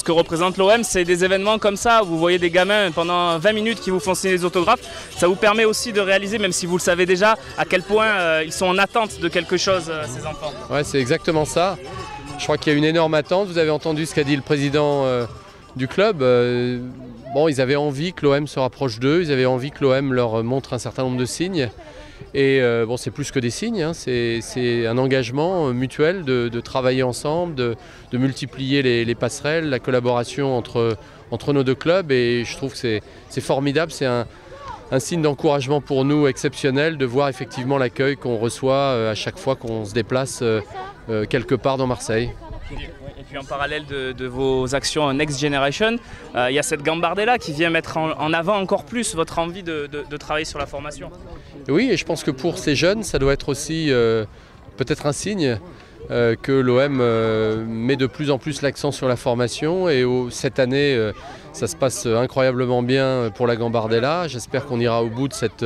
ce que représente l'OM, c'est des événements comme ça, où vous voyez des gamins pendant 20 minutes qui vous font signer des autographes. Ça vous permet aussi de réaliser, même si vous le savez déjà, à quel point ils sont en attente de quelque chose, ces enfants. Ouais, c'est exactement ça. Je crois qu'il y a une énorme attente. Vous avez entendu ce qu'a dit le président du club. Bon, ils avaient envie que l'OM se rapproche d'eux, ils avaient envie que l'OM leur montre un certain nombre de signes. Et bon, c'est plus que des signes, hein. C'est un engagement mutuel de travailler ensemble, de multiplier les passerelles, la collaboration entre nos deux clubs. Et je trouve que c'est formidable, c'est un signe d'encouragement pour nous exceptionnel de voir effectivement l'accueil qu'on reçoit à chaque fois qu'on se déplace quelque part dans Marseille. Et puis en parallèle de vos actions Next Generation, il y a cette Gambardella qui vient mettre en avant encore plus votre envie de travailler sur la formation. Oui, et je pense que pour ces jeunes, ça doit être aussi peut-être un signe que l'OM met de plus en plus l'accent sur la formation. Et cette année, ça se passe incroyablement bien pour la Gambardella. J'espère qu'on ira au bout de cette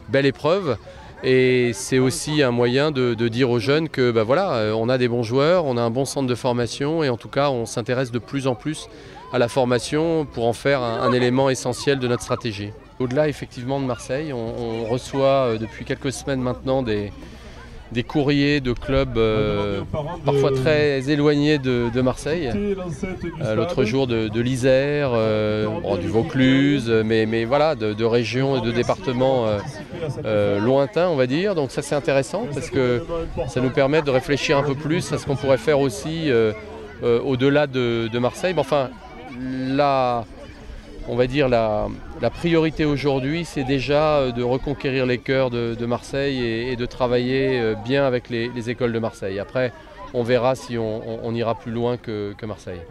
belle épreuve. Et c'est aussi un moyen de dire aux jeunes que voilà, on a des bons joueurs, on a un bon centre de formation et en tout cas on s'intéresse de plus en plus à la formation pour en faire un élément essentiel de notre stratégie. Au-delà effectivement de Marseille, on reçoit depuis quelques semaines maintenant des courriers de clubs parfois très éloignés de Marseille. L'autre jour de l'Isère, du Vaucluse, mais voilà, de régions et de départements lointains, on va dire. Donc ça c'est intéressant parce que ça nous permet de réfléchir un peu plus à ce qu'on pourrait faire aussi au-delà de Marseille. Mais enfin, on va dire la priorité aujourd'hui, c'est déjà de reconquérir les cœurs de Marseille et de travailler bien avec les écoles de Marseille. Après, on verra si on ira plus loin que Marseille.